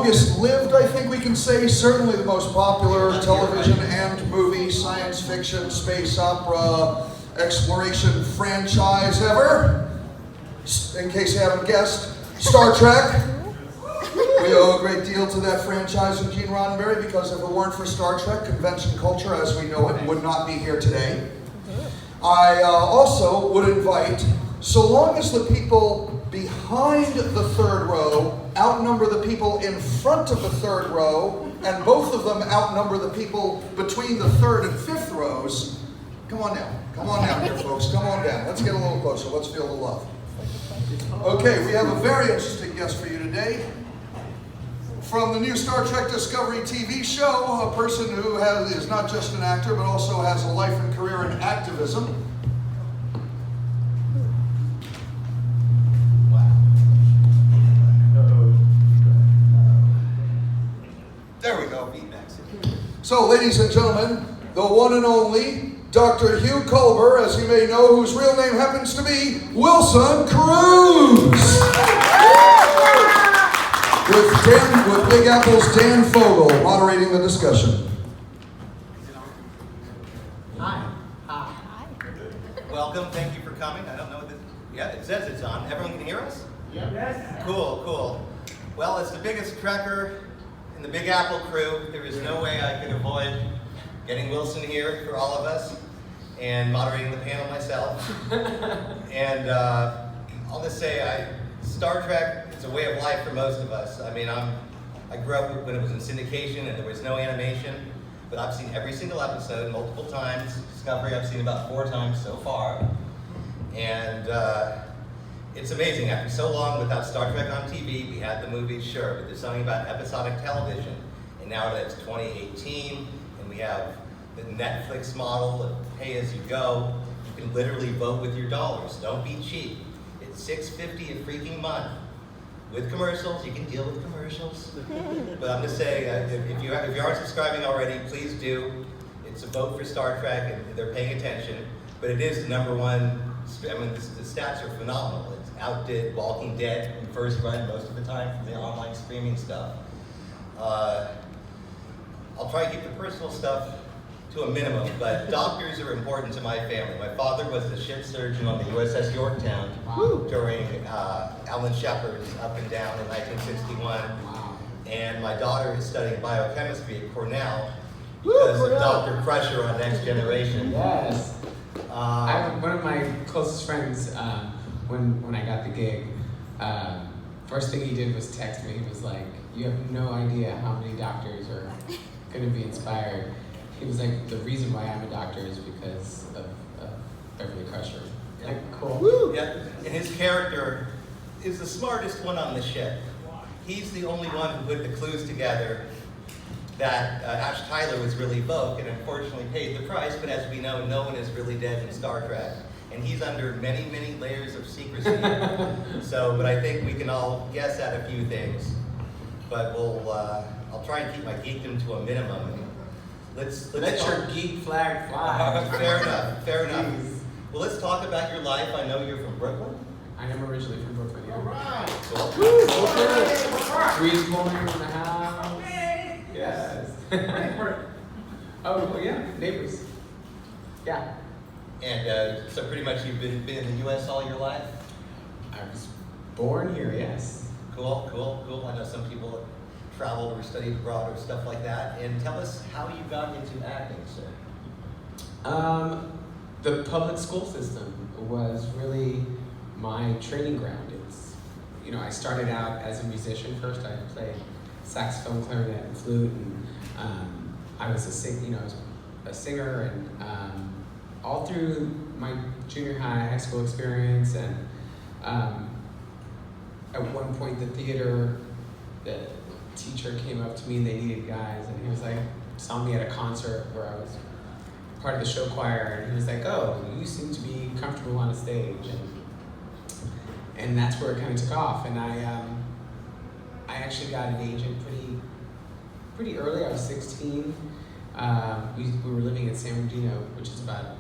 longest lived, I think we can say, certainly the most popular television and movie, science fiction, space opera, exploration franchise ever. In case you haven't guessed, Star Trek. We owe a great deal to that franchise and Gene Roddenberry, because if it weren't for Star Trek, convention culture as we know it would not be here today. I also would invite, so long as the people behind the third row outnumber the people in front of the third row, and both of them outnumber the people between the third and fifth rows, come on down here folks, come on down. Let's get a little closer, let's feel the love. Okay, we have a very interesting guest for you today. From the new Star Trek Discovery TV show, a person who is not just an actor, but also has a life and career in activism. There we go. So, ladies and gentlemen, the one and only Dr. Hugh Culber, as you may know, whose real name happens to be Wilson Cruz. With Big Apple's Dan Fogel moderating the discussion. Hi. Welcome, thank you for coming. I don't know what this, yeah, it says it's on. Everyone can hear us? Yep. Yes. Cool. Well, as the biggest Trekker in the Big Apple crew, there is no way I could avoid getting Wilson here for all of us and moderating the panel myself. And I'll just say, Star Trek, it's a way of life for most of us. I mean, I grew up when it was in syndication and there was no animation, but I've seen every single episode multiple times. Discovery I've seen about 4 times so far. And it's amazing. After so long without Star Trek on TV, we had the movies, sure, but there's something about episodic television. And now that it's 2018, and we have the Netflix model of pay as you go, you can literally vote with your dollars. Don't be cheap. It's $6.50 a freaking month. With commercials, you can deal with commercials. But I'm just saying, if you aren't subscribing already, please do. It's a vote for Star Trek, and they're paying attention. But it is the #1. I mean, the stats are phenomenal. It's outdid Walking Dead in first run most of the time from the online streaming stuff. I'll try to keep the personal stuff to a minimum, but doctors are important to my family. My father was the ship surgeon on the USS Yorktown during Alan Shepard's Up and Down in 1961. And my daughter is studying biochemistry at Cornell because of Dr. Crusher on Next Generation. Yes. One of my closest friends, when I got the gig, first thing he did was text me. He was like, "You have no idea how many doctors are going to be inspired." He was like, "The reason why I'm a doctor is because of Beverly Crusher." Yeah. Like, cool. Woo. Yeah, and his character is the smartest one on the ship. He's the only one who put the clues together that Ash Tyler was really Vogue, and unfortunately paid the price, but as we know, no one is really dead in Star Trek. And he's under many, many layers of secrecy. But I think we can all guess at a few things. But I'll try and keep my geekdom to a minimum. Let's Let talk. your geek flag fly. Fair enough. Jeez. Well, let's talk about your life. I know you're from Brooklyn. I am originally from Brooklyn. Yeah. All right. Cool. Three corners in the house. Yes. Oh, well, yeah, neighbors. Yeah. And so pretty much you've been in the U.S. all your life? I was born here, yes. Cool. I know some people have traveled or studied abroad or stuff like that. And tell us how you got into acting, sir. The public school system was really my training ground. I started out as a musician first. I played saxophone, clarinet, and flute, and I was a singer, and all through my junior high school experience, and at one point the theater, the teacher came up to me and they needed guys, and he was like, saw me at a concert where I was part of the show choir, and he was like, "Oh, you seem to be comfortable on a stage," and that's where it kind of took off. And I actually got an agent pretty early. I was 16. We were living in San Bernardino, which is about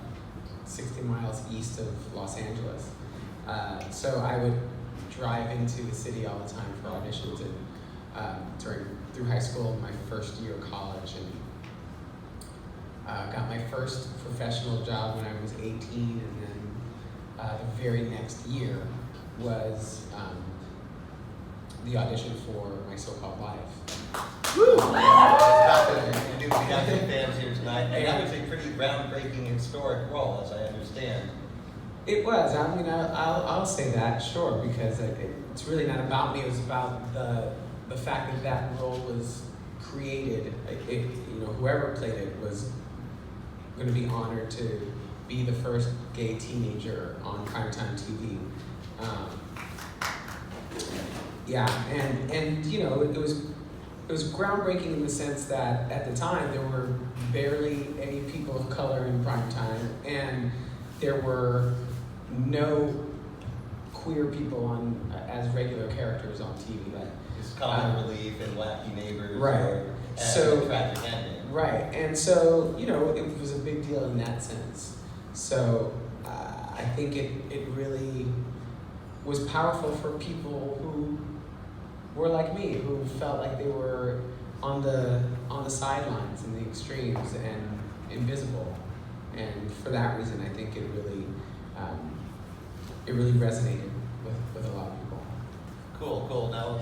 60 miles east of Los Angeles. So I would drive into the city all the time for auditions and during through high school, my first year of college, and got my first professional job when I was 18, and then the very next year was the audition for my so-called life. Woo! We have some fans here tonight, and that was a pretty groundbreaking, historic role, as I understand. It was. I mean, I'll say that, sure, because it's really not about me. It was about the fact that that role was created. Whoever played it was going to be honored to be the first gay teenager on primetime TV. And it was groundbreaking in the sense that at the time there were barely any people of color in primetime, and there were no queer people on as regular characters on TV. It's comic relief and wacky neighbors, right? Or tragic ending, right? And so it was a big deal in that sense. So I think it really was powerful for people who were like me, who felt like they were on the sidelines and the extremes and invisible. And for that reason, I think it really resonated with a lot of people. Cool. Now,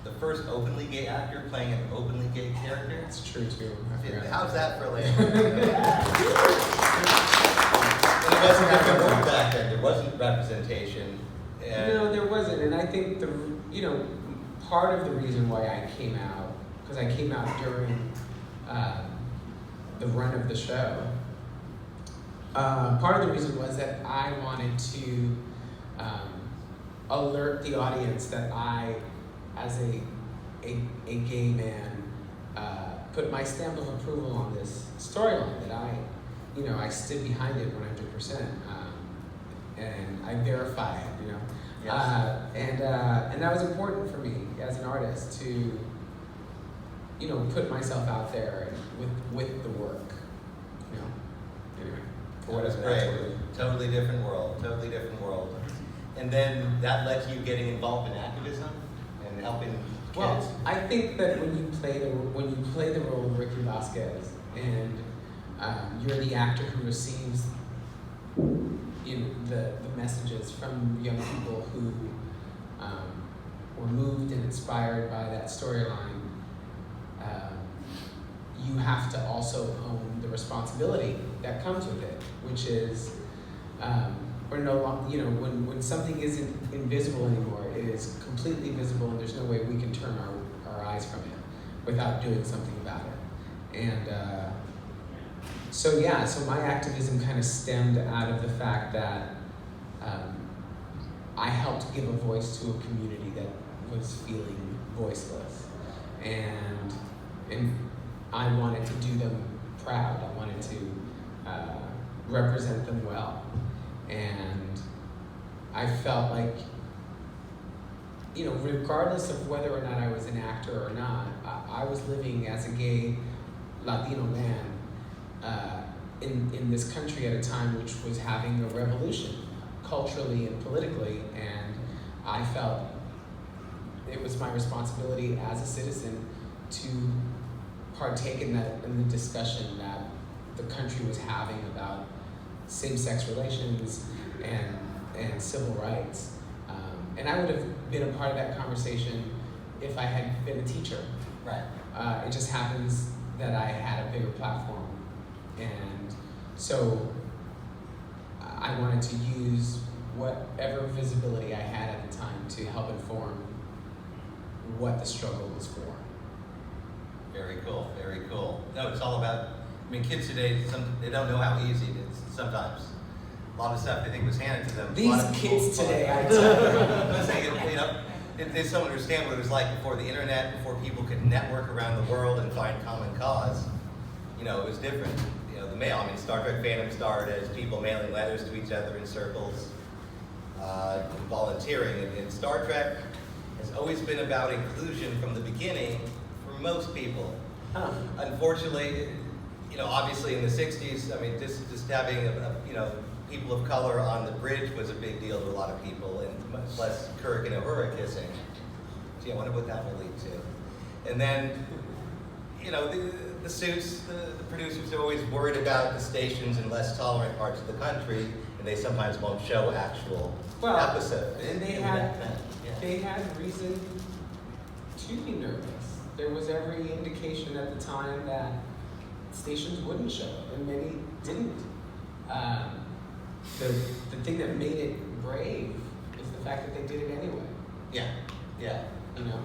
the first openly gay actor playing an openly gay character. That's true too. How's that for a lady? It was a different world back then. There wasn't representation. No, there wasn't, and I think part of the reason why I came out, because I came out during the run of the show. Part of the reason was that I wanted to alert the audience that I, as a gay man, put my stamp of approval on this storyline, that I stood behind it 100%, and I verify it, Yes. And that was important for me as an artist to, put myself out there with the work, Anyway, for That was whatever that's great. worth. Totally different world. And then that led to you getting involved in activism and helping kids. Well, I think that when you play the role of Ricky Vasquez, and you're the actor who receives the messages from young people who were moved and inspired by that storyline, you have to also own the responsibility that comes with it, which is we're no longer, when something isn't invisible anymore, it is completely visible, and there's no way we can turn our eyes from it without doing something about it. And so my activism kind of stemmed out of the fact that I helped give a voice to a community that was feeling voiceless, and I wanted to do them proud. I wanted to represent them well, and I felt like, regardless of whether or not I was an actor or not, I was living as a gay Latino man in this country at a time which was having a revolution, culturally and politically, and I felt it was my responsibility as a citizen to partake in the discussion that the country was having about same-sex relations and civil rights. And I would have been a part of that conversation if I had been a teacher. Right. It just happens that I had a bigger platform. And so I wanted to use whatever visibility I had at the time to help inform what the struggle was for. Very cool. No, it's all about, kids today, they don't know how easy it is sometimes. A lot of stuff they think was handed to them. These kids today, I tell you. I'm saying, they don't understand what it was like before the internet, before people could network around the world and find common cause. It was different. The mail, Star Trek fandom started as people mailing letters to each other in circles, volunteering. And Star Trek has always been about inclusion from the beginning for most people. Unfortunately, obviously in the 60s, just having people of color on the bridge was a big deal to a lot of people, and much less Kirk and Uhura kissing. Gee, I wonder what that will lead to. And then, you know, the suits, the producers are always worried about the stations in less tolerant parts of the country, and they sometimes won't show actual episodes. And they had reason to be nervous. There was every indication at the time that stations wouldn't show it, and many didn't. The thing that made it brave is the fact that they did it anyway. Yeah, yeah. You know?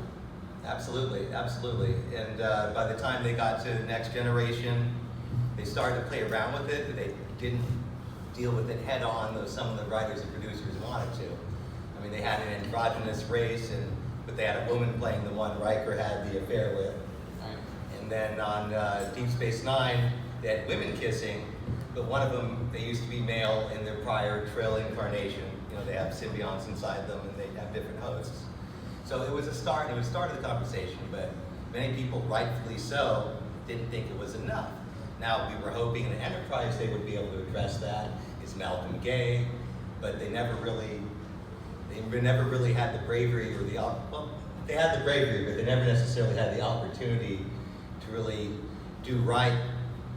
Absolutely, absolutely. And by the time they got to the next generation, they started to play around with it, but they didn't deal with it head on, though some of the writers and producers wanted to. I mean, they had an androgynous race, but they had a woman playing the one Riker had the affair with. Right. And then on Deep Space Nine, they had women kissing, but one of them, they used to be male in their prior Trill incarnation. You know, they have symbionts inside them, and they have different hosts. So it was a start, it was the start of the conversation, but many people, rightfully so, didn't think it was enough. Now, we were hoping in Enterprise they would be able to address that. Is Malcolm gay? But they never really had the bravery or well, they had the bravery, but they never necessarily had the opportunity to really do right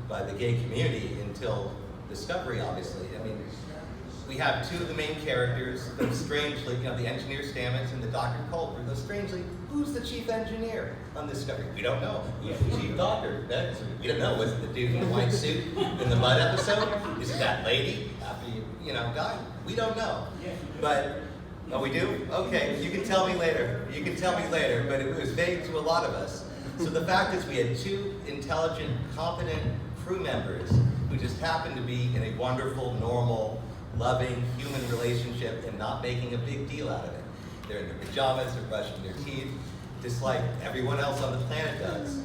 by the gay community until Discovery, obviously. I mean, we have two of the main characters, those strangely, you know, the engineer Stamets and the Dr. Culper, those strangely, who's the chief engineer on Discovery? We don't know. Who's the chief doctor? We don't know. Was it the dude in the white suit in the Mud episode? Is it that lady? You know, guy? We don't know. But, oh, we do? Okay, you can tell me later. You can tell me later, but it was vague to a lot of us. So the fact is we had two intelligent, competent crew members who just happened to be in a wonderful, normal, loving human relationship and not making a big deal out of it. They're in their pajamas, they're brushing their teeth, just like everyone else on the planet does.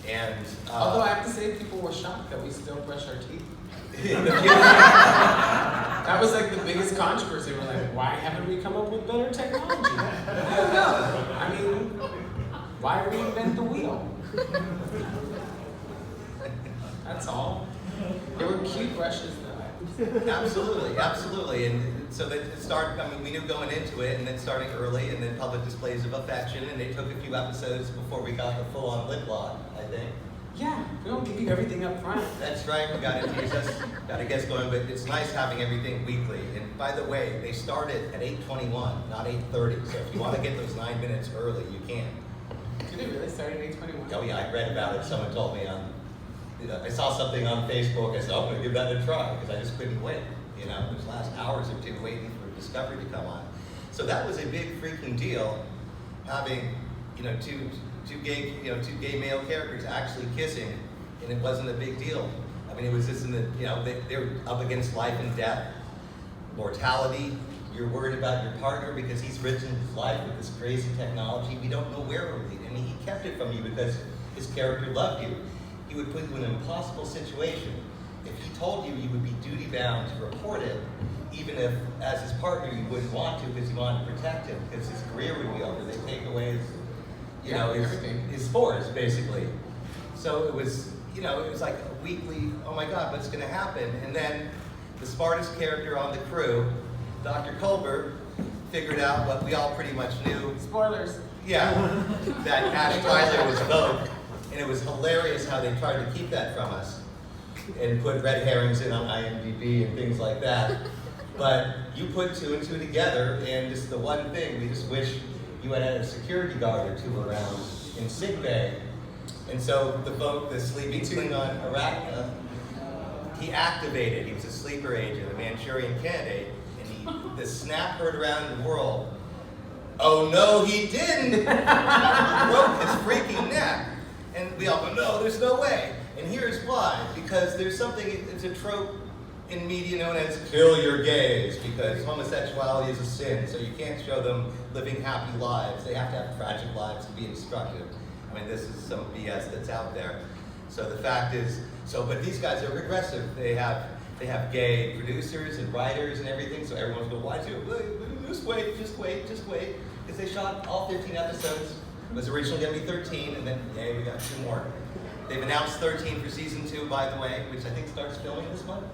And although I have to say, people were shocked that we still brush our teeth. That was like the biggest controversy. We're like, why haven't we come up with better technology? I don't know. I mean, why reinvent the wheel? That's all. They were cute brushes, though. Absolutely, absolutely. And so they started, I mean, we knew going into it, and then starting early, and then public displays of affection, and they took a few episodes before we got the full-on lip lock, I think. Yeah, we don't give you everything up front. That's right, we got to get going, but it's nice having everything weekly. And by the way, they started at 8:21, not 8:30, so if you want to get those 9 minutes early, you can. Did they really start at 8:21? Oh yeah, I read about it, someone told me I saw something on Facebook. I said, I'm going to give that a try because I just couldn't wait. You know, those last hours or two waiting for Discovery to come on. So that was a big freaking deal, having, you know, two gay male characters actually kissing, and it wasn't a big deal. I mean, it was just they were up against life and death, mortality. You're worried about your partner because he's risen his life with this crazy technology. We don't know where it will lead. I mean, he kept it from you because his character loved you. He would put you in an impossible situation. If he told you, you would be duty-bound to report it, even if, as his partner, you wouldn't want to because you wanted to protect him, because his career would be over. They take away his spores, basically. So it was, it was like a weekly, oh my God, what's going to happen? And then the smartest character on the crew, Dr. Culber, figured out what we all pretty much knew. Spoilers. Yeah, that Ash Tyler was Vogue. And it was hilarious how they tried to keep that from us and put red herrings in on IMDb and things like that. But you put two and two together, and just the one thing, we just wish you had a security guard or two around in sick bay. And so the sleeping Klingon Arachna, he activated. He was a sleeper agent, a Manchurian candidate, and the snap heard around the world. Oh no, he didn't! He broke his freaking neck. And we all go, no, there's no way. And here's why. Because there's something, it's a trope in media known as kill your gays, because homosexuality is a sin, so you can't show them living happy lives. They have to have tragic lives to be instructive. I mean, this is some BS that's out there. So the fact is, but these guys are regressive. They have gay producers and writers and everything, so everyone's going, why do? Just wait. Because they shot all 15 episodes. It was originally going to be 13, and then, we got 2 more. They've announced 13 for season 2, by the way, which I think starts filming this month.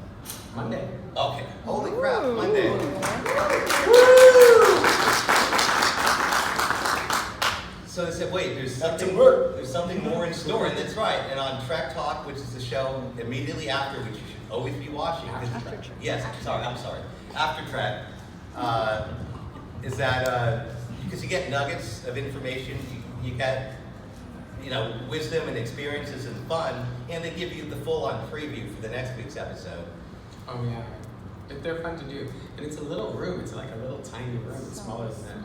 Monday. Okay. Holy crap, Monday. So they said, wait, there's Back to something work. there's something more in store, and that's right. And on Trek Talk, which is the show immediately after, which you should always be watching. 'cause- After Trek. Yes, I'm sorry. After Trek, is that because you get nuggets of information, you get wisdom and experiences and fun, and they give you the full-on preview for the next week's episode. Oh yeah, they're fun to do, and it's a little room. It's like a little tiny room. It's smaller than that.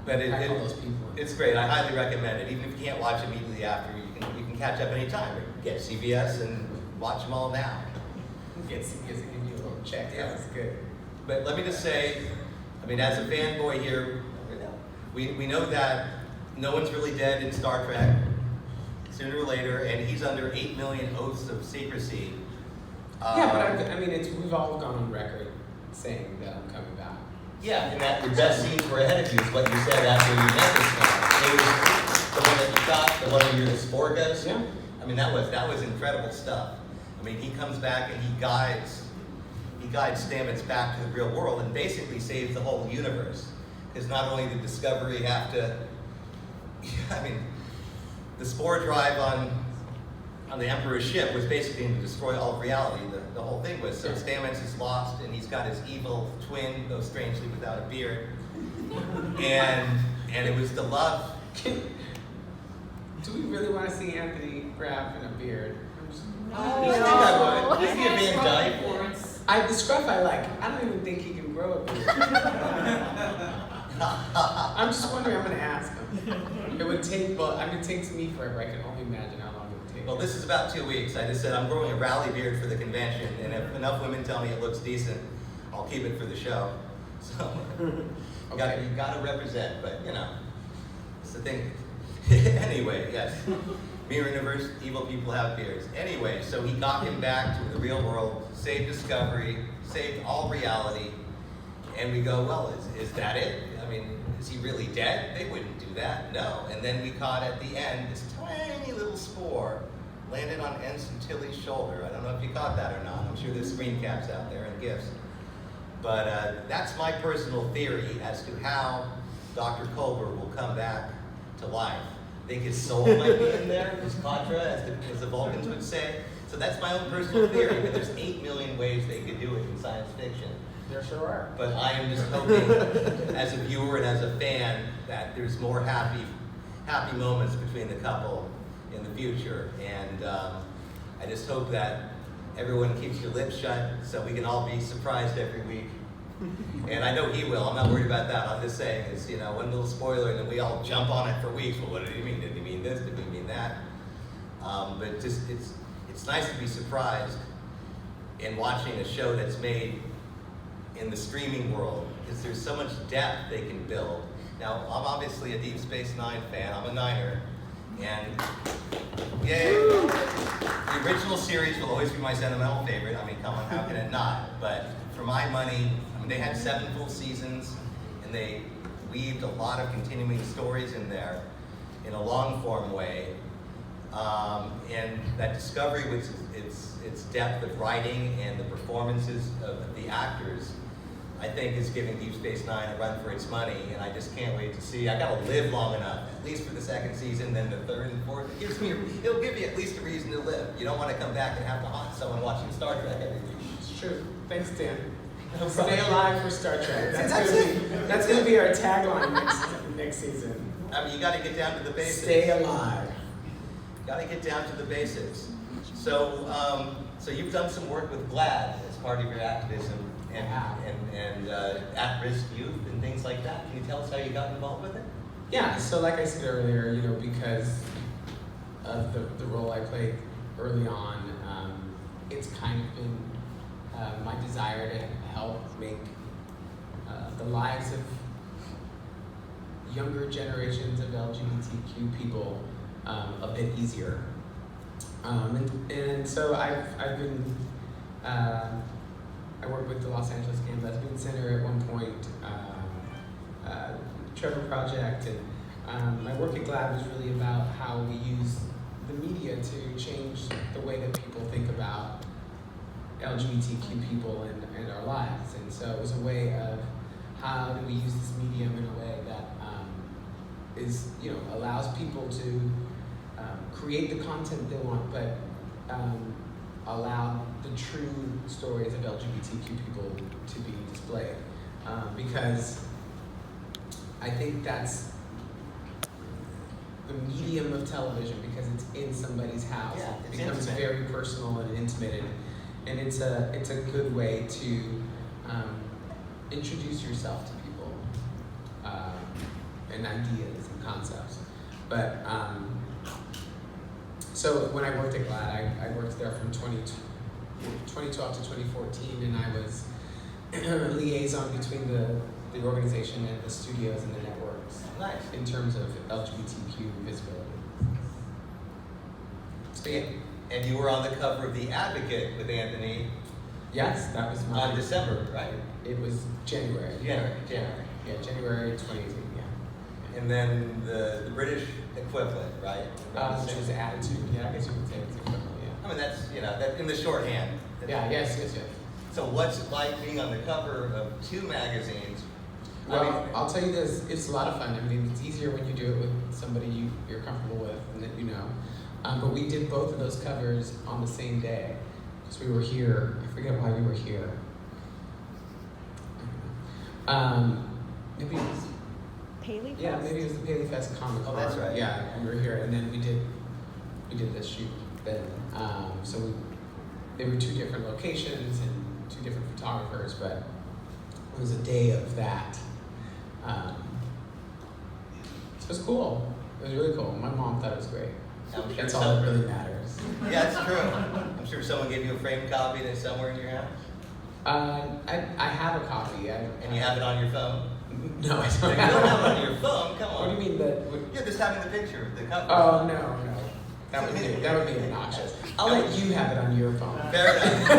But Pack all those people in. it's great. I highly recommend it. Even if you can't watch immediately after, you can catch up anytime. Get CBS and watch them all now. Get CBS to give you a little check. Yeah, that's good. But let me just say, I mean, as a fanboy here, we know that no one's really dead in Star Trek, sooner or later, and he's under 8 million oaths of secrecy. Yeah, but I mean, we've all gone on record saying that I'm coming back. Yeah, and that your best scenes were ahead of you is what you said after you met this guy. It was the one that you shot, the one where you're the Sporgos. Yeah. I mean, that was incredible stuff. I mean, he comes back and he guides Stamets back to the real world and basically saves the whole universe. Because not only did Discovery have to, I mean, the spore drive on the Emperor's ship was basically to destroy all of reality. The whole thing was, so Stamets is lost and he's got his evil twin, though strangely without a beard. And it was the love. Do we really want to see Anthony Graff in a beard? I think I would. Is he a Van Dyke? The scruff I like. I don't even think he can grow a beard. I'm just wondering. I'm going to ask him. It would take. Well, I mean, it takes me forever. I can only imagine how long it would take. Well, this is about 2 weeks. I just said I'm growing a rally beard for the convention, and if enough women tell me it looks decent, I'll keep it for the show. So you got to represent, but it's the thing. Anyway, yes. Mirror universe, evil people have beards. Anyway, so he got him back to the real world, saved Discovery, saved all reality, and we go, well, is that it? I mean, is he really dead? They wouldn't do that, no. And then we caught at the end this tiny little spore landed on Ensign Tilly's shoulder. I don't know if you caught that or not. I'm sure there's screen caps out there and GIFs. But that's my personal theory as to how Dr. Culber will come back to life. I think his soul might be in there, his Katra, as the Vulcans would say. So that's my own personal theory, but there's 8 million ways they could do it in science fiction. There sure are. But I am just hoping, as a viewer and as a fan, that there's more happy moments between the couple in the future. And I just hope that everyone keeps your lips shut so we can all be surprised every week. And I know he will. I'm not worried about that. I'm just saying, it's one little spoiler, and then we all jump on it for weeks. Well, what did he mean? Did he mean this? Did he mean that? But just it's nice to be surprised in watching a show that's made in the streaming world, because there's so much depth they can build. Now, I'm obviously a Deep Space Nine fan. I'm a Niner, and yay! The original series will always be my sentimental favorite. I mean, come on, how can it not? But for my money, they had 7 full seasons, and they weaved a lot of continuing stories in there in a long-form way. And that Discovery, with its depth of writing and the performances of the actors, I think is giving Deep Space Nine a run for its money, and I just can't wait to see. I gotta live long enough, at least for the 2nd season, then the 3rd and 4th. It'll give you at least a reason to live. You don't want to come back and have to haunt someone watching Star Trek every week. It's true. Thanks, Dan. Stay alive for Star Trek. That's gonna be our tagline next season. I mean, you got to get down to the basics. Stay alive. Got to get down to the basics. So, so you've done some work with GLAD as part of your activism and at-risk youth and things like that. Can you tell us how you got involved with it? Yeah. So, like I said earlier, because of the role I played early on, it's kind of been my desire to help make the lives of younger generations of LGBTQ people a bit easier. And so I've been, I worked with the Los Angeles Gay and Lesbian Center at one point, Trevor Project, and my work at GLAD was really about how we use the media to change the way that people think about LGBTQ people and our lives. And so it was a way of how do we use this medium in a way that is, allows people to create the content they want, but allow the true stories of LGBTQ people to be displayed. Because I think that's the medium of television, because it's in somebody's house. Yeah, It it's becomes intimate. very personal and intimate, and it's a good way to introduce yourself to people and ideas and concepts. But so when I worked at GLAD, I worked there from 2012 to 2014, and I was a liaison between the organization and the studios and the networks. Nice. In terms of LGBTQ visibility. So yeah, And you were on the cover of The Advocate with Anthony yes, that was my. on December, right? It was January. January. Yeah, January 2018. Yeah. And then the British equivalent, right? Which was Attitude. Yeah, I guess you could say it's equivalent. I mean, that's, that in the shorthand. Yeah. Yes. So what's it like being on the cover of two magazines? Well, I'll tell you this, it's a lot of fun. I mean, it's easier when you do it with somebody you're comfortable with and that you know. But we did both of those covers on the same day, because we were here. I forget why we were here. Maybe it was, Paley Fest? yeah, maybe it was the Paley Fest Comic Con. Oh, that's right. Yeah, we were here, and then we did this shoot then. There were two different locations and two different photographers, but it was a day of that. It was cool. It was really cool. My mom thought it was great. I'm sure That's all that really matters. Yeah, it's true. I'm sure someone gave you a framed copy that's somewhere in your house. I have a copy. And you have it on your phone? No, I You don't don't have it have on it. your phone, come What on. do you mean that? Yeah, just having the picture, the cover. Oh no. That would be obnoxious. I'll let you have it on your phone. Fair enough.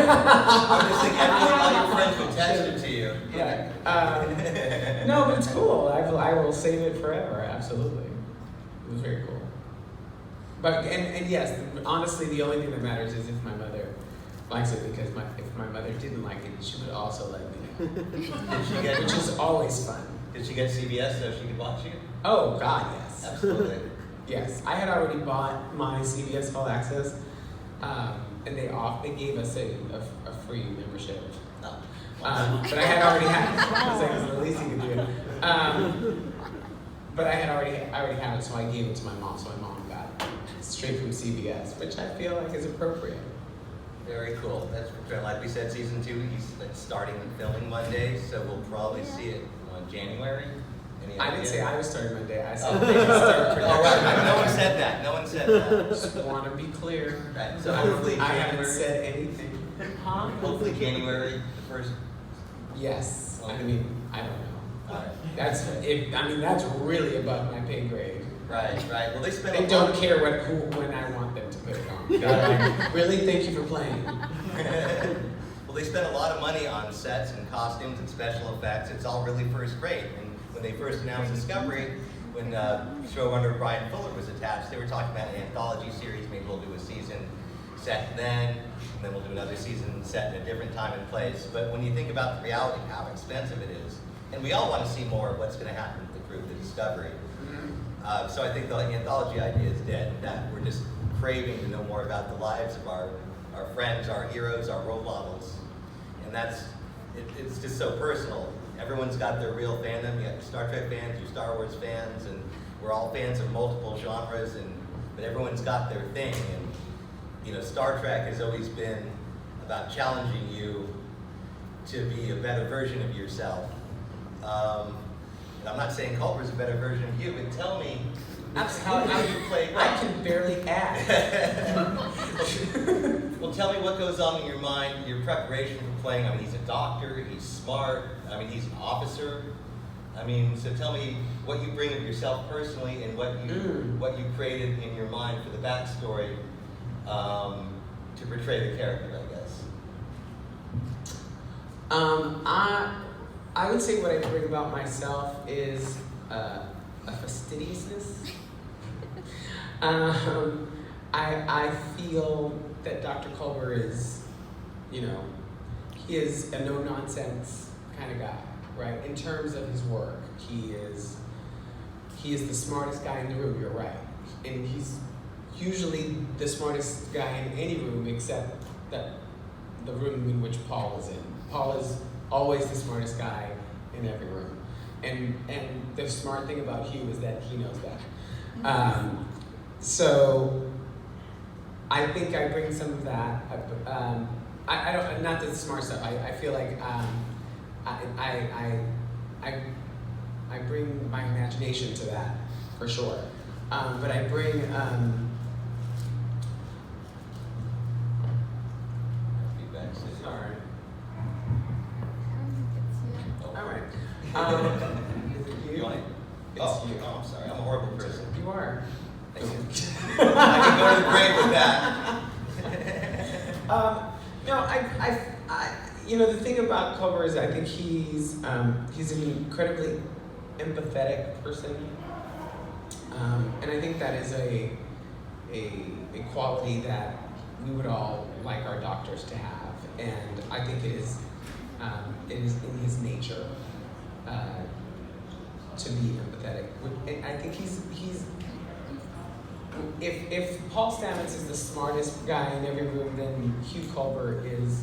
I'm just thinking all your friends would text it to you. Yeah. No, but it's cool. I will save it forever. Absolutely. It was very cool. But and yes, honestly, the only thing that matters is if my mother likes it, because if my mother didn't like it, she would also let me know. Which is always fun. Did she get CBS so she could watch you? Oh God, yes. Absolutely. Yes, I had already bought my CBS All Access, and they gave us a free membership. No. But I had already had it. I was like, it's the least you could do. But I already had it, so I gave it to my mom. So my mom got it straight from CBS, which I feel like is appropriate. Very cool. That's like we said, season 2 he's starting filming Monday, so we'll probably see it on January. Any I didn't idea? say I was starting my day. I said Oh. they should start production. All right. No one said that. No one said that. Just want to be clear. Right. So hopefully I haven't January. said anything. Huh? Hopefully January the first. Yes. I mean, I don't know. All right. That's really above my pay grade. Right. Well, they spent. They a don't lot- care when I want them to put it on. They're like, really? Thank you for playing. Well, they spent a lot of money on sets and costumes and special effects. It's all really first rate. And when they first announced Discovery, when showrunner Brian Fuller was attached, they were talking about an anthology series. Maybe we'll do a season set then, and then we'll do another season set in a different time and place. But when you think about the reality of how expensive it is, and we all want to see more of what's going to happen with the crew, the Discovery. So I think the anthology idea is dead. That we're just craving to know more about the lives of our friends, our heroes, our role models, and it's just so personal. Everyone's got their real fandom. You have your Star Trek fans, your Star Wars fans, and we're all fans of multiple genres, but everyone's got their thing. And Star Trek has always been about challenging you to be a better version of yourself. And I'm not saying Culver's a better version of you, but tell me how you play. I can barely act. Well, tell me what goes on in your mind, your preparation for playing. I mean, he's a doctor, he's smart, I mean, he's an officer. I mean, so tell me what you bring of yourself personally and what you created in your mind for the backstory to portray the character, I guess. I would say what I bring about myself is a fastidiousness. I feel that Dr. Culver is, he is a no-nonsense kind of guy, right? In terms of his work, he is he is the smartest guy in the room. You're right, and he's usually the smartest guy in any room except that the room in which Paul is in. Paul is always the smartest guy in every room, and the smart thing about Hugh is that he knows that. So I think I bring some of that. I don't, not the smart stuff. I feel like I bring my imagination to that for sure. But I bring sorry. All right. Is it you? It's you. Oh, I'm sorry. I'm a horrible person. You are. Thank you. I can go to the grave with that. No, I, you know, the thing about Culver is I think he's an incredibly empathetic person, and I think that is a quality that we would all like our doctors to have, and I think it is in his nature to be empathetic. And I think he's if Paul Stamets is the smartest guy in every room, then Hugh Culver is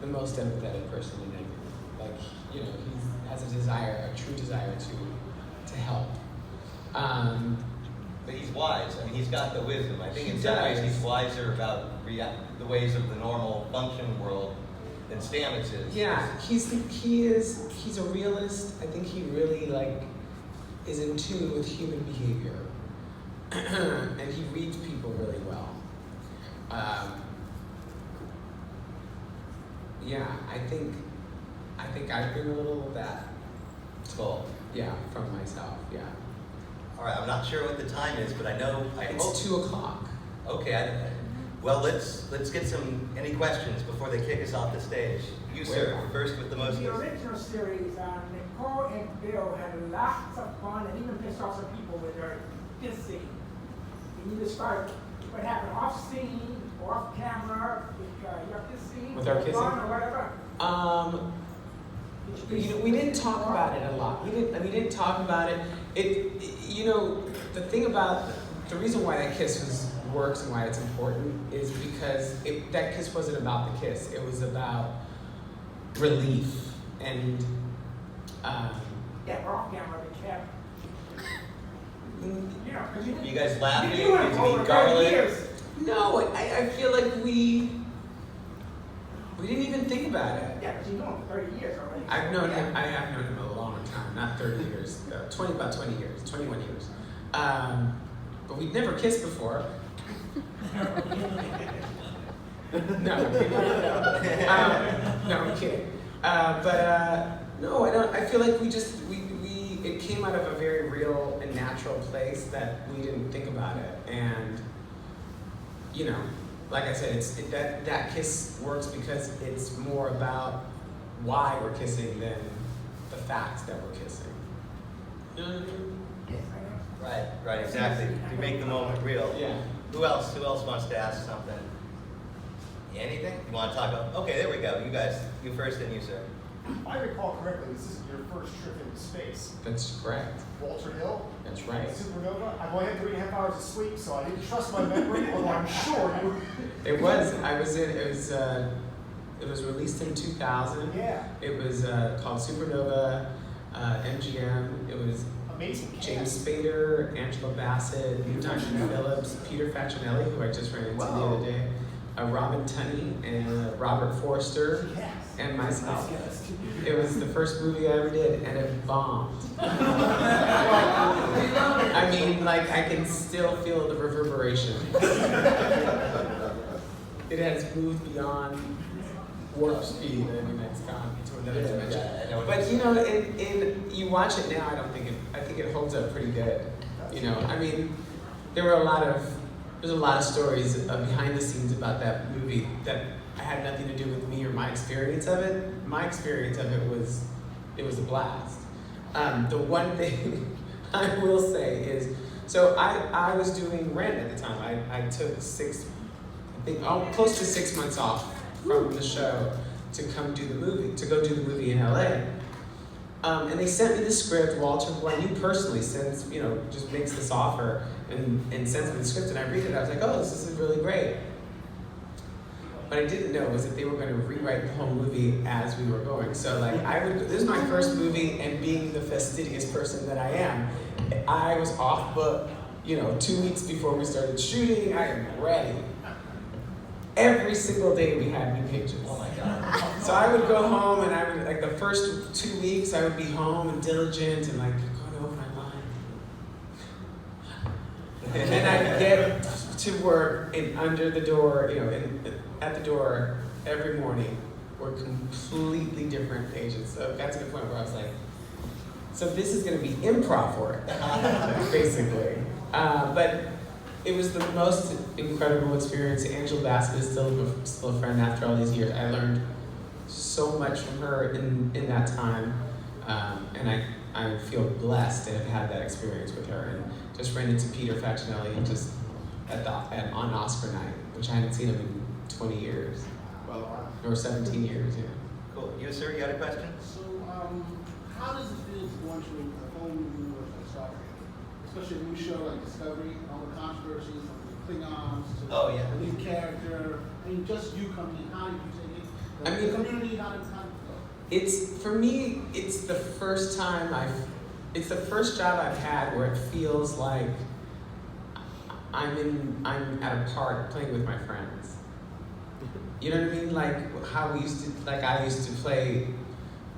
the most empathetic person in every room. Like, you know, he has a true desire to help. But he's wise. I mean, he's got the wisdom. I think He in some ways does. he's wiser about the ways of the normal functioning world than Stamets is. Yeah, he's a realist. I think he really is in tune with human behavior, and he reads people really well. Yeah, I think I bring a little of that. Cool. Yeah, from myself. Yeah. All right. I'm not sure what the time is, but I know. I hope. It's 2:00. Okay. Well, let's get any questions before they kick us off the stage. You, sir, first with the most. In the original series, Nicole and Bill had lots of fun and even pissed off some people with their kissing. Can you describe what happened off scene or off camera with your kissing? With our kissing? Or whatever? We didn't talk about it a lot. We didn't talk about it. You know, the reason why that kiss works and why it's important is because that kiss wasn't about the kiss. It was about relief and. Yeah, we're off camera, but yeah. You know, 'cause You guys laughing? You went Did you over eat 30 garlic? years. No, I feel like we didn't even think about it. Yeah, but you've known him for 30 years already. I've known him. I have known him a long time, not 30 years, about 20 years, 21 years. But we'd never kissed before. No, I'm kidding. No, I'm kidding. No, I don't. I feel like it came out of a very real and natural place that we didn't think about it, and you know, like I said, that kiss works because it's more about why we're kissing than the fact that we're kissing. You know what I mean? Yes, I know. Right, exactly. To make the moment real. Yeah. Who else wants to ask something? Anything? You want to talk about? Okay, there we go. You guys, you first and you, sir. If I recall correctly, this is your first trip into space. That's correct. Walter Hill, That's right. Supernova. I've only had 3.5 hours of sleep, so I didn't trust my memory, although I'm sure you. It was. It was released in 2000. Yeah. It was called Supernova, MGM. It was Amazing. James Spader, Angela Bassett, Duncan Phillips, Peter Facinelli, who I just ran into the other day, Robin Tunney, and Robert Forster, Yes. and myself. Yes. It was the first movie I ever did, and it bombed. I mean, like, I can still feel the reverberation. It has moved beyond warp speed. I mean, it's gone to another dimension. But you know, you watch it now. I think it holds up pretty good. You know, I mean, there's a lot of stories behind the scenes about that movie that had nothing to do with me or my experience of it. My experience of it was a blast. The one thing I will say is, so I was doing rent at the time. I took close to 6 months off from the show to go do the movie in LA. And they sent me the script. Walter, who I knew personally, sends, just makes this offer and sends me the script, and I read it. I was like, oh, this is really great. What I didn't know was that they were going to rewrite the whole movie as we were going. So this is my first movie, and being the fastidious person that I am, I was off book, 2 weeks before we started shooting. I am ready. Every single day we had new pages. Oh my God. So I would go home, and I would, the first 2 weeks, I would be home and diligent and going over my line. And then I'd get to work, and under the door, at the door every morning were completely different pages. So got to the point where I was like, so this is going to be improv work, basically. But it was the most incredible experience. Angela Bassett is still a friend after all these years. I learned so much from her in that time, and I feel blessed to have had that experience with her. And just ran into Peter Facinelli just on Oscar night, which I hadn't seen him in 20 years, or 17 years. Yeah. Cool. You, sir, you had a question? So, how does it feel to go into a whole new universe like Star Trek? Especially a new show like Discovery, all the controversies, from the Klingons to the lead character. I mean, just you coming in, how do you take it? The community, how did it go? For me, it's the first job I've had where it feels like I'm at a park playing with my friends. You know what I mean? Like how I used to play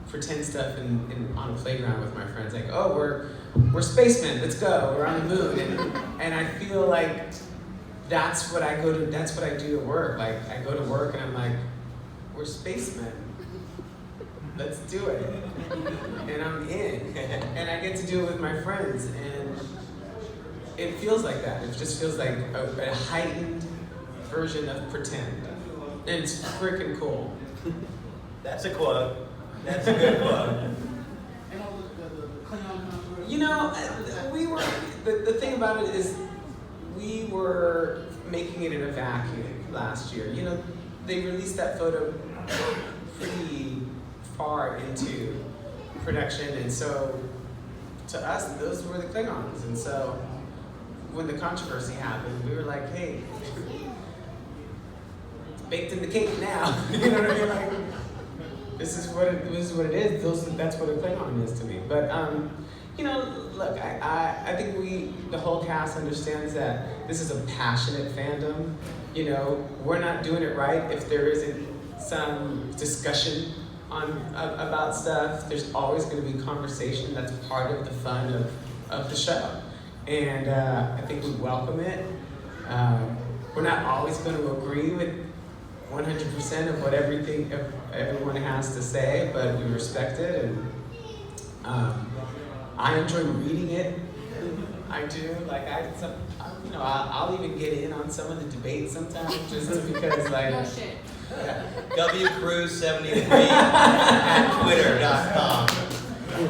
pretend stuff on a playground with my friends. Like, oh, we're spacemen, let's go, we're on the moon. And I feel like that's what I do at work. Like I go to work and I'm like, we're spacemen. Let's do it. And I'm in. And I get to do it with my friends. And it feels like that. It just feels like a heightened version of pretend. And it's freaking cool. That's a quote. That's a good quote. And all the Klingon controversy. The thing about it is we were making it in a vacuum last year. They released that photo pretty far into production, and so to us, those were the Klingons. And so when the controversy happened, we were like, hey, it's baked in the cake now. You know what I mean? Like, this is what it is. That's what a Klingon is to me. But look, I think the whole cast understands that this is a passionate fandom. We're not doing it right if there isn't some discussion about stuff. There's always going to be conversation. That's part of the fun of the show, and I think we welcome it. We're not always going to agree with 100% of what everyone has to say, but we respect it, and I enjoy reading it. I do. I'll even get in on some of the debates sometimes, just because No shit. Cruz 73 at twitter.com.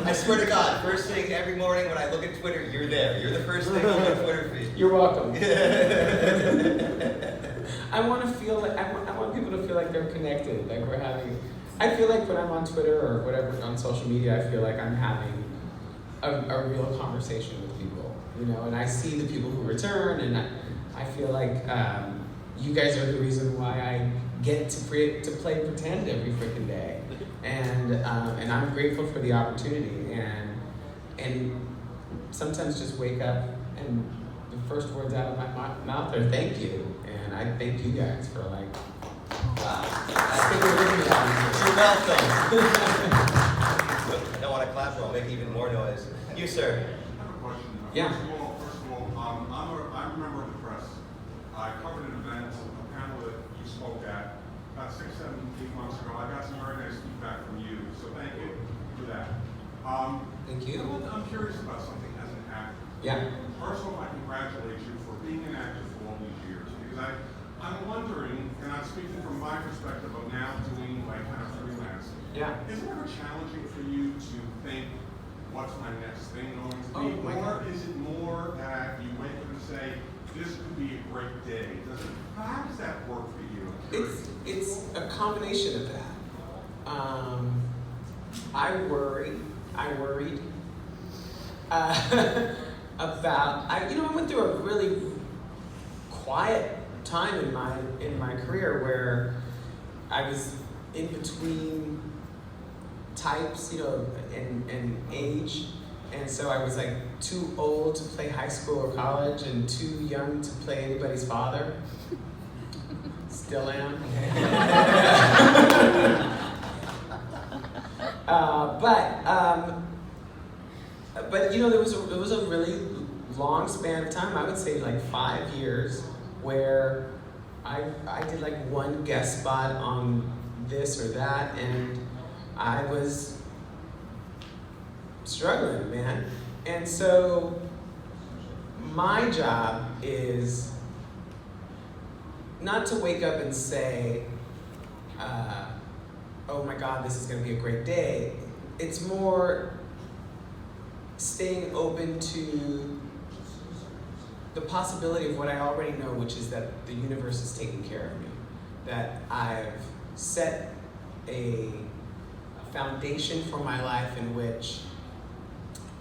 I swear to God, first thing every morning when I look at Twitter, you're there. You're the first thing on my Twitter feed. You're welcome. I want people to feel like they're connected. Like I feel like when I'm on Twitter or whatever on social media, I feel like I'm having a real conversation with people, and I see the people who return, and I feel like you guys are the reason why I get to play pretend every freaking day, and I'm grateful for the opportunity, and sometimes just wake up and the first words out of my mouth are thank you, and I thank you guys for sticking with me on this. You're welcome. I don't want to clap, so I'll make even more noise. You, sir. I have a question. Yeah. First of all, I'm a member of the press. I covered an event, a panel that you spoke at about 6, 7, 8 months ago. I got some very nice feedback from you, so thank you for that. Thank you. I'm curious about something as an actor. Yeah. First of all, I congratulate you for being an actor for all these years, because I'm wondering, and I'm speaking from my perspective of now doing kind of freelance. Yeah. Is it ever challenging for you to think, what's my next thing going to be? Oh, my or God. is it more that you wake up and say, this could be a great day? How does that work for you? It's a combination of that. I worry I worried about, I went through a really quiet time in my career where I was in between types, and age. And so I was like too old to play high school or college and too young to play anybody's father. Still am. But there was a really long span of time. I would say like 5 years where I did like one guest spot on this or that, and I was struggling, man. And so my job is not to wake up and say, oh my God, this is gonna be a great day. It's more staying open to the possibility of what I already know, which is that the universe is taking care of me. That I've set a foundation for my life in which,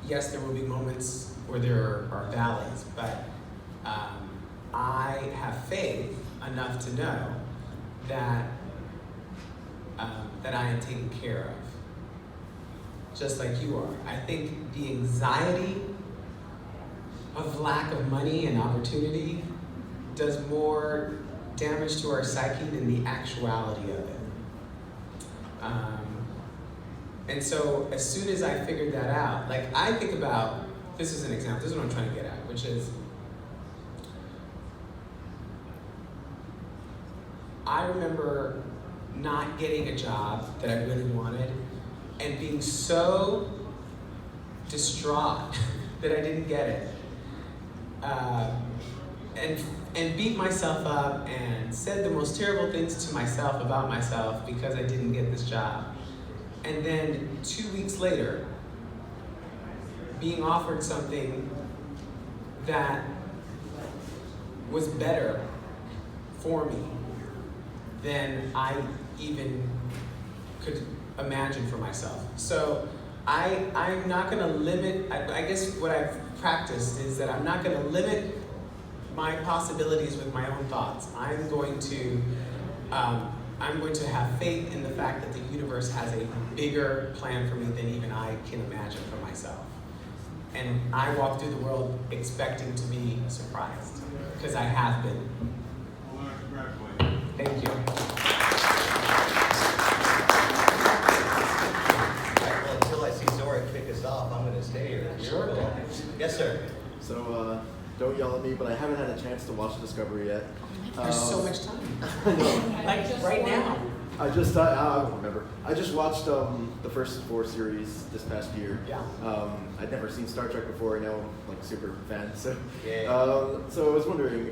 yes, there will be moments where there are valleys, but I have faith enough to know that that I am taken care of, just like you are. I think the anxiety of lack of money and opportunity does more damage to our psyche than the actuality of it. And so as soon as I figured that out, like I think about, this is an example, this is what I'm trying to get at, which is, I remember not getting a job that I really wanted and being so distraught that I didn't get it. And beat myself up and said the most terrible things to myself about myself because I didn't get this job. And then 2 weeks later, being offered something that was better for me than I even could imagine for myself. So I'm not gonna limit, I guess what I've practiced is that I'm not gonna limit my possibilities with my own thoughts. I'm going to have faith in the fact that the universe has a bigger plan for me than even I can imagine for myself. And I walk through the world expecting to be surprised, because I have been. Well, congratulations. Thank you. Well, until I see Zora kick us off, I'm gonna stay here. Sure. Yes, sir. So, don't yell at me, but I haven't had a chance to watch Discovery yet. There's so much time. I know. Like right now. I won't remember. I just watched the first 4 series this past year. Yeah. I'd never seen Star Trek before. I know I'm like super fan. So, Yeah. so I was wondering.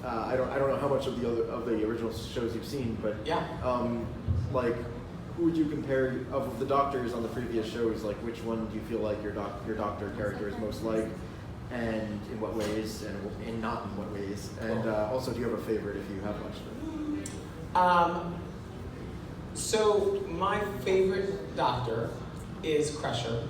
I don't know how much of the original shows you've seen, but Yeah. like, who would you compare of the doctors on the previous shows? Like, which one do you feel like your doctor character is most like? And in what ways, and not in what ways? And also, do you have a favorite if you have watched it? So my favorite doctor is Crusher,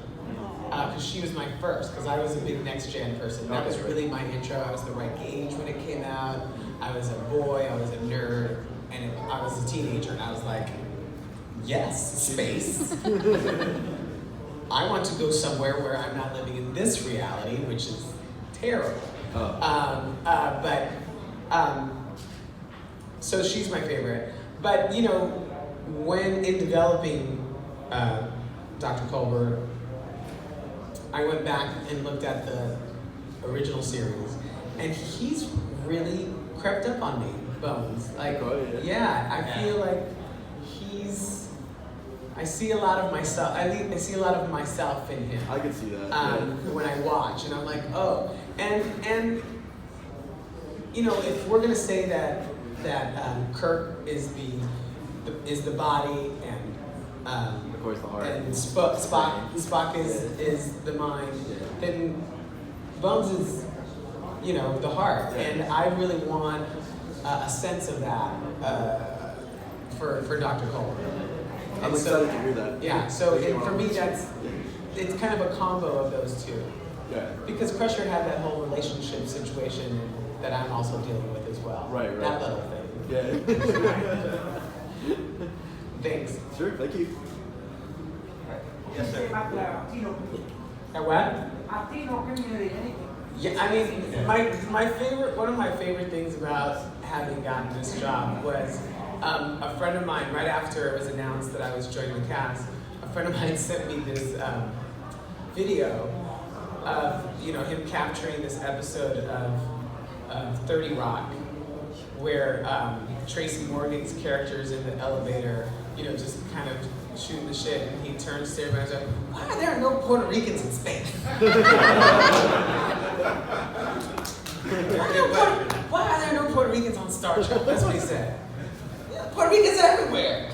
because she was my first, because I was a big Next Gen person. That was really my intro. I was the right age when it came out. I was a boy, I was a nerd, and I was a teenager, and I was like, yes, space. I want to go somewhere where I'm not living in this reality, which is terrible. So she's my favorite. But when in developing Dr. Colbert, I went back and looked at the original series, and he's really crept up on me, Bones. Like, I feel like I see a lot of myself. I see a lot of myself in him. I can see that. When I watch, and I'm like, oh, and if we're gonna say that Kirk is the body and McCoy's the heart, and Spock is the mind, then Bones is the heart, and I really want a sense of that for Dr. Cole. I'm And so- excited to hear that. Yeah, so for me, it's kind of a combo of those two. Yeah. Because Crusher had that whole relationship situation that I'm also dealing with as well. Right. That little thing. Yeah. Thanks. Sure, thank you. Yes, Say sir. about the Latino community. And what? Latino community, anything. Yeah, I mean, one of my favorite things about having gotten this job was a friend of mine, right after it was announced that I was joining the cast, a friend of mine sent me this video of him capturing this episode of 30 Rock, where Tracy Morgan's character is in the elevator, just kind of shooting the shit, and he turns to everybody and says, "Why are there no Puerto Ricans in space?" Why are there no Puerto Ricans on Star Trek? That's what he said. Yeah, Puerto Ricans everywhere.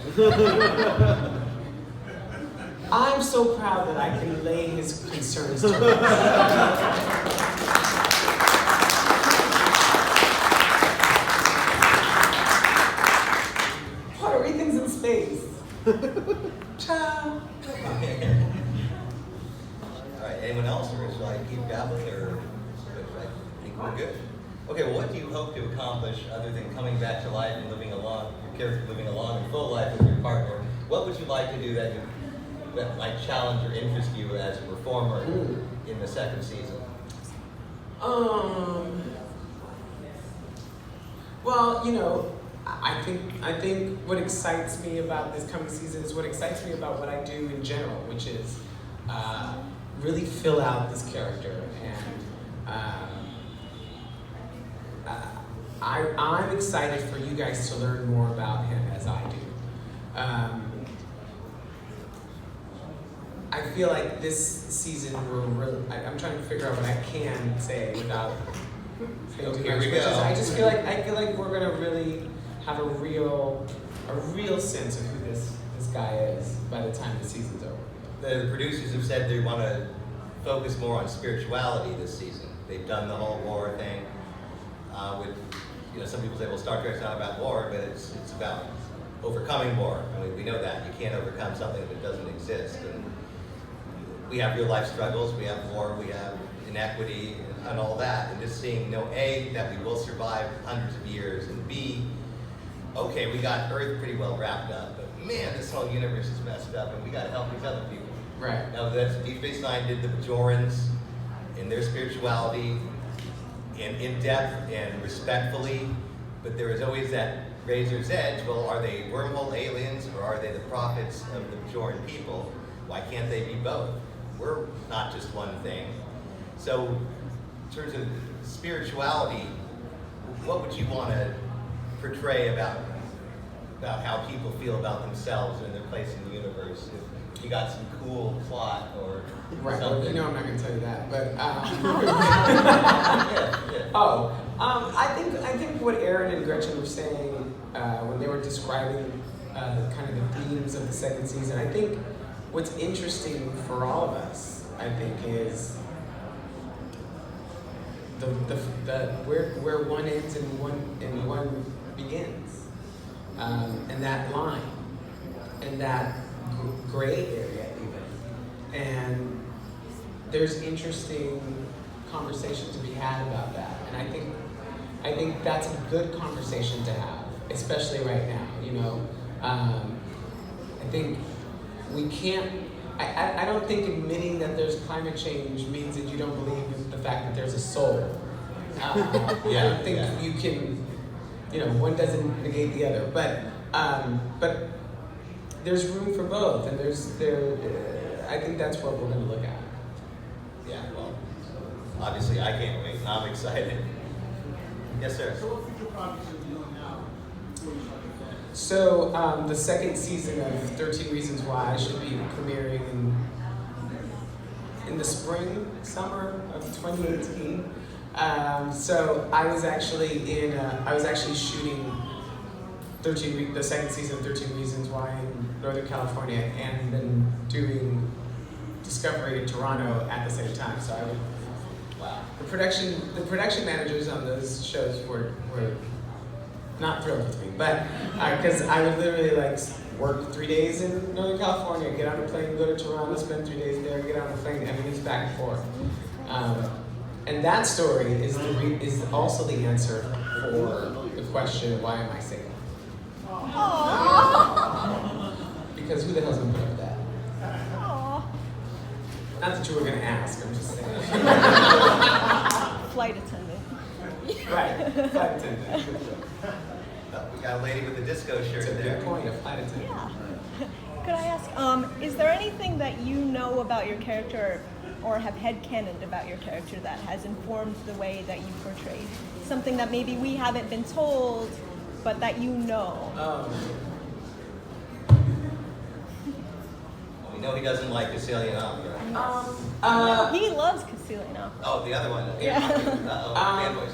I'm so proud that I can lay his concerns to rest. Puerto Ricans in space. Ciao. All right, anyone else, or shall I keep babbling, or I think we're good? Okay, well, what do you hope to accomplish other than coming back to life and living along, your character living along in full life with your partner? What would you like to do that might challenge or interest you as a performer in the second season? Well, I think what excites me about this coming season is what excites me about what I do in general, which is really fill out this character, and I'm excited for you guys to learn more about him as I do. I feel like this season I'm trying to figure out what I can say without saying too Here much, we which is go. I feel like we're gonna really have a real sense of who this guy is by the time the season's over. The producers have said they want to focus more on spirituality this season. They've done the whole war thing. Some people say, well, Star Trek's not about war, but it's about overcoming war. I mean, we know that. You can't overcome something if it doesn't exist. And we have real life struggles, we have war, we have inequity, and all that. And just seeing, A, that we will survive hundreds of years, and B, okay, we got Earth pretty well wrapped up, but man, this whole universe is messed up, and we got to help these other people. Right. Now, that's Deep Space Nine did the Bajorans in their spirituality, and in depth and respectfully, but there is always that razor's edge. Well, are they wormhole aliens, or are they the prophets of the Bajoran people? Why can't they be both? We're not just one thing. So, in terms of spirituality, what would you want to portray about how people feel about themselves and their place in the universe? If you got some cool plot or Right. something. Well, I'm not going to tell you that, but Yeah. I think what Aaron and Gretchen were saying when they were describing kind of the themes of the second season, I think what's interesting for all of us, I think, is the where one ends and one begins, and that line, and that gray area even, and there's interesting conversation to be had about that, and I think that's a good conversation to have, especially right now. I think we can't. I don't think admitting that there's climate change means that you don't believe in the fact that there's a soul. I don't think you can. One doesn't negate the other, but there's room for both, and I think that's what we're going to look at. Yeah, well, obviously I can't wait. I'm excited. Yes, sir. So what future projects are you doing now before you start the film? So the second season of 13 Reasons Why should be premiering in the summer of 2018. So I was actually shooting the second season of 13 Reasons Why in Northern California, and then doing Discovery in Toronto at the same time. So the production managers on those shows were not thrilled with me, but because I would literally like work 3 days in Northern California, get on a plane, go to Toronto, spend 3 days there, get on a plane, I mean, it's back and forth. And that story is is also the answer for the question, why am I single? Because who the hell's gonna put up with that? Not that you were gonna ask, I'm just saying. Flight attendant. Right, flight attendant. We got a lady with a disco shirt It's a there. good point, a flight attendant. Yeah. Could I ask, is there anything that you know about your character or have headcanoned about your character that has informed the way that you portray? Something that maybe we haven't been told, but that you know? We know he doesn't like Castilian opera. He loves Castilian opera. Oh, the other one. Yeah. Uh-oh, fanboys.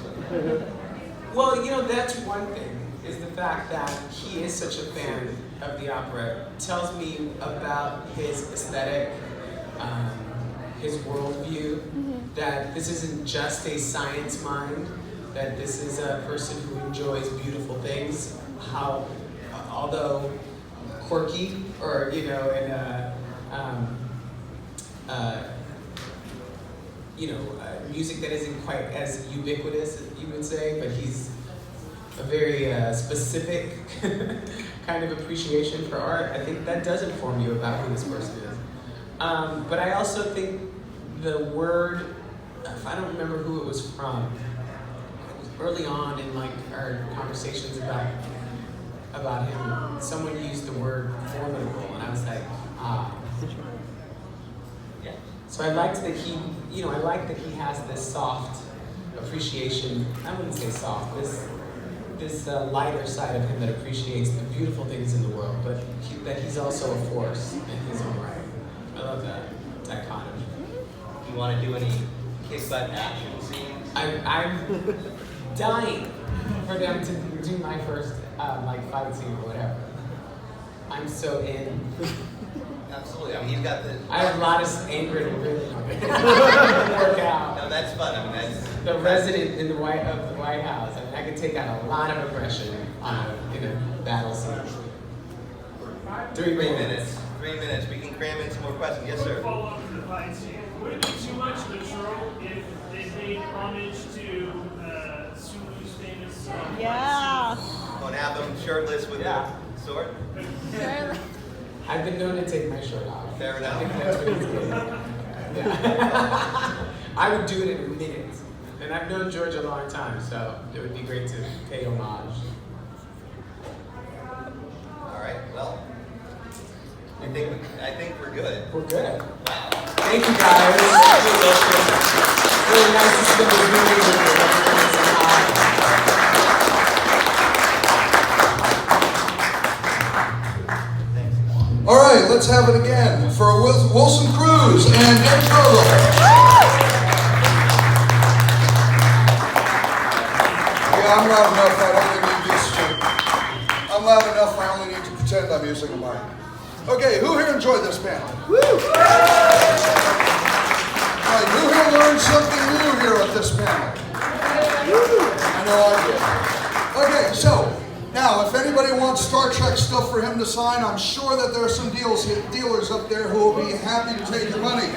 Well, you know, that's one thing, is the fact that he is such a fan of the opera. It tells me about his aesthetic, his worldview, that this isn't just a science mind, that this is a person who enjoys beautiful things, how, although quirky, or, you know, music that isn't quite as ubiquitous, you would say, but he's a very specific kind of appreciation for art. I think that does inform you about who this person is. But I also think the word, if I don't remember who it was from, it was early on in like our conversations about him, someone used the word formidable, and I was like, Yeah. So I liked that he, I like that he has this soft appreciation. I wouldn't say soft. This lighter side of him that appreciates the beautiful things in the world, but that he's also a force in his own right. I love that dichotomy. You want to do any kick-butt action scenes? I'm dying for them to do my first fight scene or whatever. I'm so in. Absolutely. I mean, he's got the. I have a lot of anger to really work out. No, that's fun. I mean, that's. The resident in the White House. I mean, I could take out a lot of aggression in a battle scene. 3 minutes. 3 minutes. We can cram in some more questions. Yes, sir. Follow up to the fight scene. Would it be too much literal if they paid homage to Sulu's famous Yeah. Want to have them shirtless with the sword? I've been known to take my shirt off. Fair enough. I think that's what he's getting. Yeah. I would do it in a minute. And I've known George a long time, so it would be great to pay homage. All right. Well, I think we're good. We're good. Wow. Thank you guys. Really nice to spend this movie with you. All right, let's have it again for Wilson Cruz and Ed Cruz. Yeah, I'm loud enough. I only need this. I'm loud enough. I only need to pretend I'm using a mic. Okay, who here enjoyed this panel? Woo! All right, who here learned something new here at this panel? I know I did. Okay, so. Now, if anybody wants Star Trek stuff for him to sign, I'm sure that there are some dealers up there who will be happy to take your money.